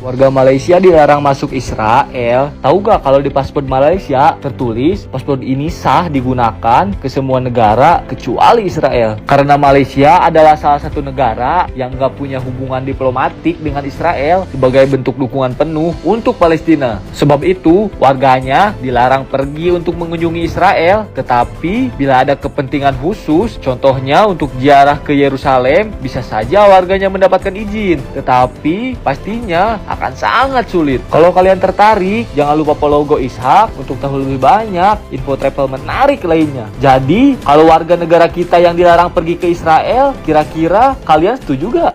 Warga Malaysia dilarang masuk Israel. Tahu gak kalau di paspor Malaysia tertulis paspor ini sah digunakan ke semua negara kecuali Israel. Karena Malaysia adalah salah satu negara yang gak punya hubungan diplomatik dengan Israel sebagai bentuk dukungan penuh untuk Palestina. Sebab itu warganya dilarang pergi untuk mengunjungi Israel. Tetapi bila ada kepentingan khusus, contohnya untuk ziarah ke Yerusalem, bisa saja warganya mendapatkan izin. Tetapi pastinya akan sangat sulit. Kalau kalian tertarik, jangan lupa follow Go Ishak untuk tahu lebih banyak info travel menarik lainnya. Jadi, kalau warga negara kita yang dilarang pergi ke Israel, kira-kira kalian setuju gak?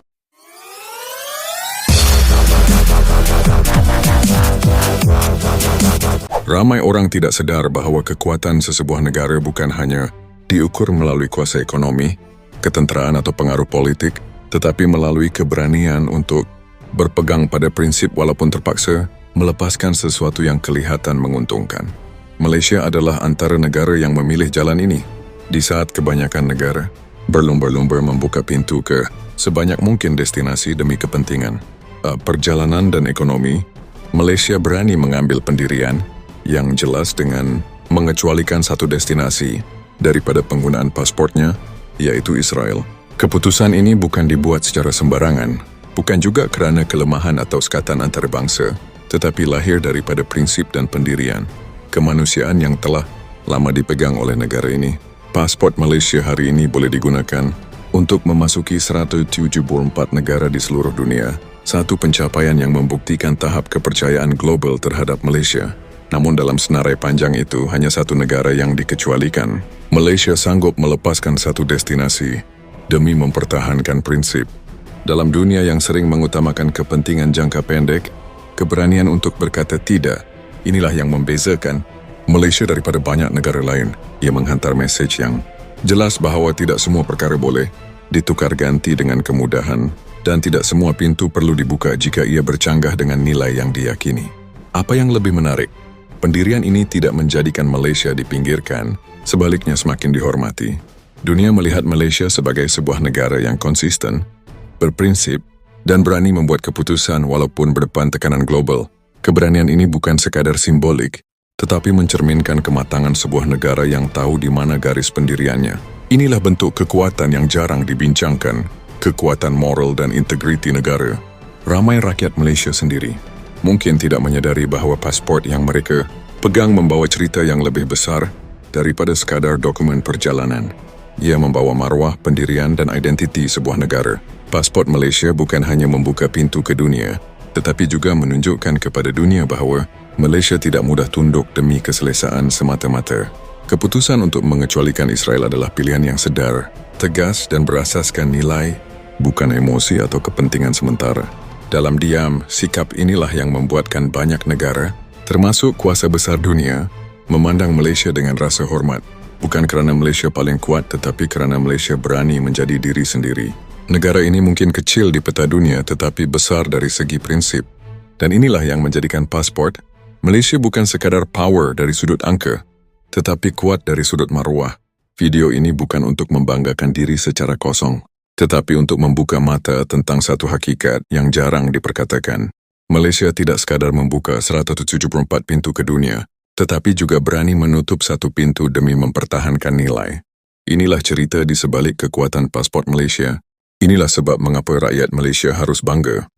Ramai orang tidak sadar bahwa kekuatan sesebuah negara bukan hanya diukur melalui kuasa ekonomi, ketenteraan atau pengaruh politik, tetapi melalui keberanian untuk berpegang pada prinsip walaupun terpaksa melepaskan sesuatu yang kelihatan menguntungkan. Malaysia adalah antara negara yang memilih jalan ini. Di saat kebanyakan negara berlumba-lumba membuka pintu ke sebanyak mungkin destinasi demi kepentingan perjalanan dan ekonomi, Malaysia berani mengambil pendirian yang jelas dengan mengecualikan satu destinasi daripada penggunaan pasportnya, yaitu Israel. Keputusan ini bukan dibuat secara sembarangan, bukan juga kerana kelemahan atau sekatan antarabangsa, tetapi lahir daripada prinsip dan pendirian kemanusiaan yang telah lama dipegang oleh negara ini. Pasport Malaysia hari ini boleh digunakan untuk memasuki 174 negara di seluruh dunia, satu pencapaian yang membuktikan tahap kepercayaan global terhadap Malaysia. Namun dalam senarai panjang itu, hanya satu negara yang dikecualikan. Malaysia sanggup melepaskan satu destinasi demi mempertahankan prinsip. Dalam dunia yang sering mengutamakan kepentingan jangka pendek, keberanian untuk berkata tidak, inilah yang membezakan Malaysia daripada banyak negara lain. Ia menghantar mesej yang jelas bahawa tidak semua perkara boleh ditukar ganti dengan kemudahan dan tidak semua pintu perlu dibuka jika ia bercanggah dengan nilai yang diyakini. Apa yang lebih menarik, pendirian ini tidak menjadikan Malaysia dipinggirkan, sebaliknya semakin dihormati. Dunia melihat Malaysia sebagai sebuah negara yang konsisten, berprinsip, dan berani membuat keputusan walaupun berdepan tekanan global. Keberanian ini bukan sekadar simbolik, tetapi mencerminkan kematangan sebuah negara yang tahu di mana garis pendiriannya. Inilah bentuk kekuatan yang jarang dibincangkan, kekuatan moral dan integriti negara. Ramai rakyat Malaysia sendiri mungkin tidak menyadari bahawa pasport yang mereka pegang membawa cerita yang lebih besar daripada sekadar dokumen perjalanan. Ia membawa maruah, pendirian dan identiti sebuah negara. Pasport Malaysia bukan hanya membuka pintu ke dunia, tetapi juga menunjukkan kepada dunia bahawa Malaysia tidak mudah tunduk demi keselesaan semata-mata. Keputusan untuk mengecualikan Israel adalah pilihan yang sedar, tegas dan berasaskan nilai, bukan emosi atau kepentingan sementara. Dalam diam, sikap inilah yang membuatkan banyak negara, termasuk kuasa besar dunia, memandang Malaysia dengan rasa hormat. Bukan kerana Malaysia paling kuat, tetapi kerana Malaysia berani menjadi diri sendiri. Negara ini mungkin kecil di peta dunia, tetapi besar dari segi prinsip. Dan inilah yang menjadikan pasport Malaysia bukan sekadar power dari sudut angka, tetapi kuat dari sudut maruah. Video ini bukan untuk membanggakan diri secara kosong, tetapi untuk membuka mata tentang satu hakikat yang jarang diperkatakan. Malaysia tidak sekadar membuka 174 pintu ke dunia, tetapi juga berani menutup satu pintu demi mempertahankan nilai. Inilah cerita di sebalik kekuatan pasport Malaysia. Inilah sebab mengapa rakyat Malaysia harus bangga.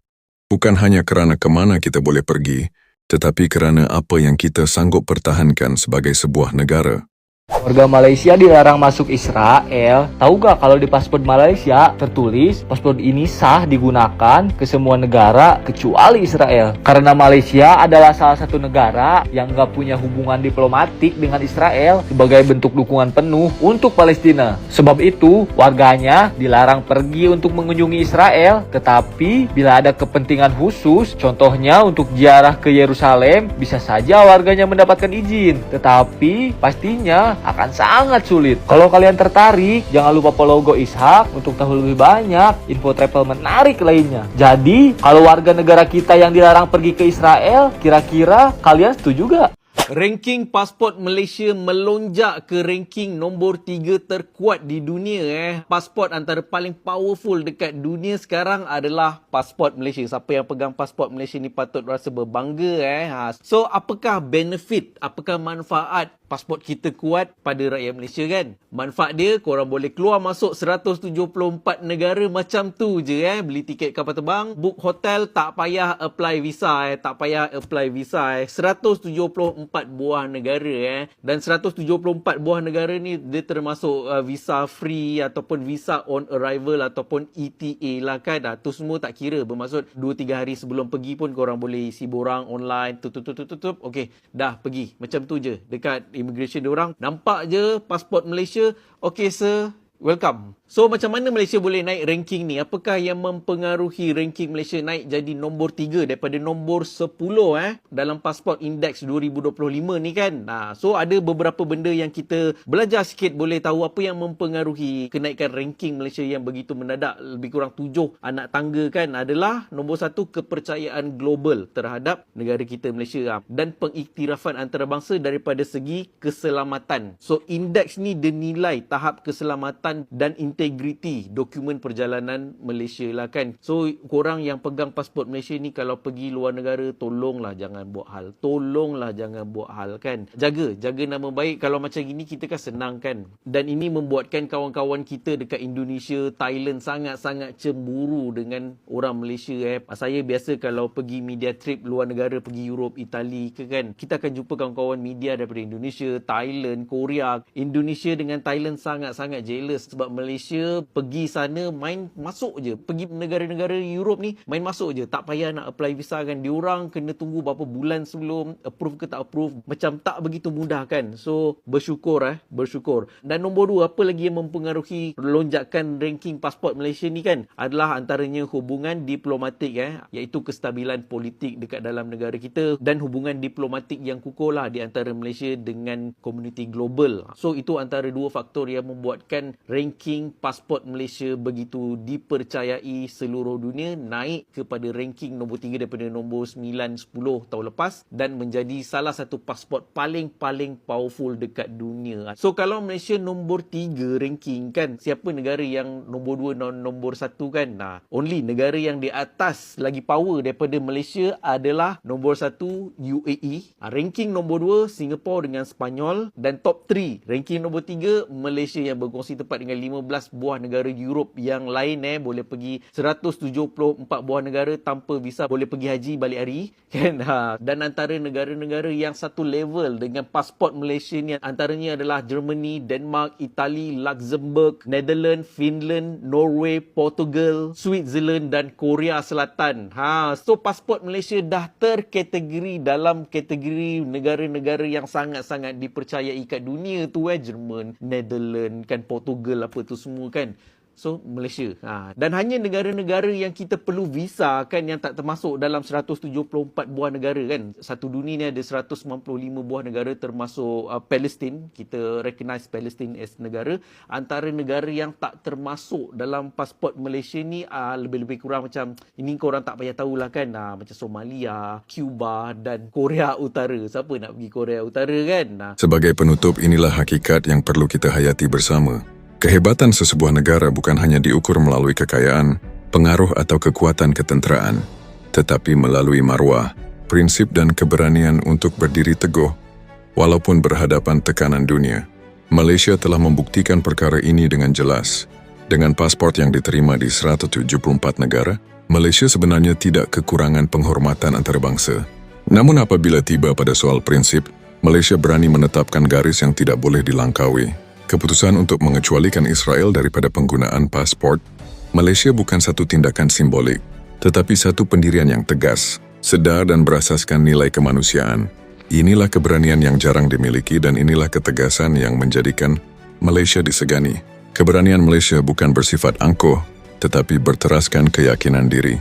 Bukan hanya kerana kemana kita boleh pergi, tetapi kerana apa yang kita sanggup pertahankan sebagai sebuah negara. Warga Malaysia dilarang masuk Israel. Tahu gak kalau di paspor Malaysia tertulis paspor ini sah digunakan ke semua negara kecuali Israel. Karena Malaysia adalah salah satu negara yang gak punya hubungan diplomatik dengan Israel sebagai bentuk dukungan penuh untuk Palestina. Sebab itu warganya dilarang pergi untuk mengunjungi Israel. Tetapi bila ada kepentingan khusus, contohnya untuk ziarah ke Yerusalem, bisa saja warganya mendapatkan izin. Tetapi pastinya akan sangat sulit. Kalau kalian tertarik, jangan lupa follow Go Ishak untuk tahu lebih banyak info travel menarik lainnya. Jadi, kalau warga negara kita yang dilarang pergi ke Israel, kira-kira kalian setuju gak? Ranking pasport Malaysia melonjak ke ranking nombor 3 terkuat di dunia. Pasport antara paling powerful dekat dunia sekarang adalah pasport Malaysia. Siapa yang pegang pasport Malaysia ni patut rasa berbangga. So, apakah benefit, apakah manfaat pasport kita kuat pada rakyat Malaysia kan? Manfaat dia, korang boleh keluar masuk 174 negara macam tu je. Beli tiket kapal terbang, book hotel, tak payah apply visa. Tak payah apply visa. 174 buah negara. Dan 174 buah negara ni dia termasuk visa free ataupun visa on arrival ataupun ETA lah kan. Tu semua tak kira. Bermaksud 2-3 hari sebelum pergi pun korang boleh isi borang online. Tutup. Okey, dah pergi. Macam tu je. Dekat immigration diorang, nampak je pasport Malaysia. Okey sir, welcome. So, macam mana Malaysia boleh naik ranking ni? Apakah yang mempengaruhi ranking Malaysia naik jadi nombor 3 daripada nombor 10 dalam Passport Index 2025 ni kan? So, ada beberapa benda yang kita belajar sikit boleh tahu apa yang mempengaruhi kenaikan ranking Malaysia yang begitu mendadak. Lebih kurang 7 anak tangga kan adalah nombor 1, kepercayaan global terhadap negara kita Malaysia dan pengiktirafan antarabangsa daripada segi keselamatan. So, indeks ni dinilai tahap keselamatan dan integriti dokumen perjalanan Malaysia lah kan. So, korang yang pegang pasport Malaysia ni kalau pergi luar negara, tolonglah jangan buat hal. Tolonglah jangan buat hal kan. Jaga nama baik. Kalau macam gini kita kan senang kan. Dan ini membuatkan kawan-kawan kita dekat Indonesia, Thailand sangat-sangat cemburu dengan orang Malaysia. Saya biasa kalau pergi media trip luar negara, pergi Europe, Itali ke kan, kita akan jumpa kawan-kawan media daripada Indonesia, Thailand, Korea. Indonesia dengan Thailand sangat-sangat jealous sebab Malaysia pergi sana main masuk je. Pergi negara-negara Europe ni main masuk je. Tak payah nak apply visa kan. Diorang kena tunggu berapa bulan sebelum approve ke tak approve. Macam tak begitu mudah kan. So bersyukur. Dan nombor 2, apa lagi yang mempengaruhi lonjakan ranking pasport Malaysia ni kan, adalah antaranya hubungan diplomatik iaitu kestabilan politik dekat dalam negara kita dan hubungan diplomatik yang kukuh lah di antara Malaysia dengan komuniti global. So itu antara 2 faktor yang membuatkan ranking pasport Malaysia begitu dipercayai seluruh dunia, naik kepada ranking nombor 3 daripada nombor 9-10 tahun lepas dan menjadi salah satu pasport paling powerful dekat dunia. So kalau Malaysia nombor 3 ranking kan, siapa negara yang nombor 2 dan nombor 1 kan? Only negara yang di atas lagi power daripada Malaysia adalah nombor 1 UAE, ranking nombor 2 Singapura dengan Sepanyol, dan top 3 ranking nombor 3 Malaysia yang berkongsi tempat dengan 15 buah negara Europe yang lain. Boleh pergi 174 buah negara tanpa visa, boleh pergi haji balik hari kan. Dan antara negara-negara yang satu level dengan pasport Malaysia ni antaranya adalah Germany, Denmark, Itali, Luxembourg, Netherlands, Finland, Norway, Portugal, Switzerland dan Korea Selatan. So pasport Malaysia dah terkategori dalam kategori negara-negara yang sangat-sangat dipercayai kat dunia tu. Jerman, Netherlands kan, Portugal apa tu semua kan. So, Malaysia. Dan hanya negara-negara yang kita perlu visa kan yang tak termasuk dalam 174 buah negara kan. Satu dunia ni ada 195 buah negara termasuk Palestin. Kita recognize Palestin as negara. Antara negara yang tak termasuk dalam pasport Malaysia ni lebih-lebih kurang macam, ini korang tak payah tahulah kan. Macam Somalia, Cuba dan Korea Utara. Siapa nak pergi Korea Utara kan? Sebagai penutup, inilah hakikat yang perlu kita hayati bersama. Kehebatan sesebuah negara bukan hanya diukur melalui kekayaan, pengaruh atau kekuatan ketenteraan, tetapi melalui marwah, prinsip dan keberanian untuk berdiri teguh, walaupun berhadapan tekanan dunia. Malaysia telah membuktikan perkara ini dengan jelas. Dengan pasport yang diterima di 174 negara, Malaysia sebenarnya tidak kekurangan penghormatan antarabangsa. Namun apabila tiba pada soal prinsip, Malaysia berani menetapkan garis yang tidak boleh dilangkaui. Keputusan untuk mengecualikan Israel daripada penggunaan pasport Malaysia bukan satu tindakan simbolik, tetapi satu pendirian yang tegas, sedar dan berasaskan nilai kemanusiaan. Inilah keberanian yang jarang dimiliki dan inilah ketegasan yang menjadikan Malaysia disegani. Keberanian Malaysia bukan bersifat angkuh, tetapi berteraskan keyakinan diri.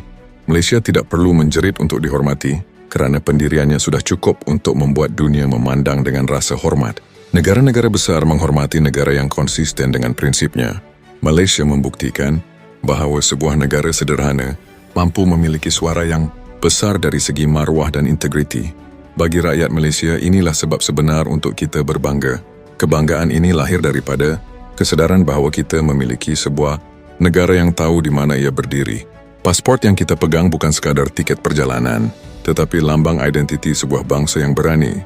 Malaysia tidak perlu menjerit untuk dihormati, kerana pendiriannya sudah cukup untuk membuat dunia memandang dengan rasa hormat. Negara-negara besar menghormati negara yang konsisten dengan prinsipnya. Malaysia membuktikan bahawa sebuah negara sederhana mampu memiliki suara yang besar dari segi marwah dan integriti. Bagi rakyat Malaysia, inilah sebab sebenar untuk kita berbangga. Kebanggaan ini lahir daripada kesedaran bahawa kita memiliki sebuah negara yang tahu di mana ia berdiri. Pasport yang kita pegang bukan sekadar tiket perjalanan, tetapi lambang identiti sebuah bangsa yang berani,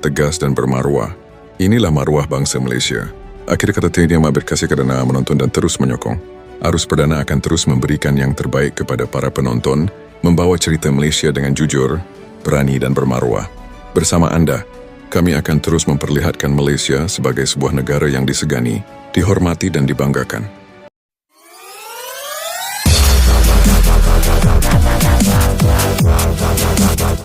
tegas dan bermaruah. Inilah maruah bangsa Malaysia. Akhir kata tiada amat berkasih kerana menonton dan terus menyokong. Arus Perdana akan terus memberikan yang terbaik kepada para penonton, membawa cerita Malaysia dengan jujur, berani dan bermaruah. Bersama anda, kami akan terus memperlihatkan Malaysia sebagai sebuah negara yang disegani, dihormati dan dibanggakan.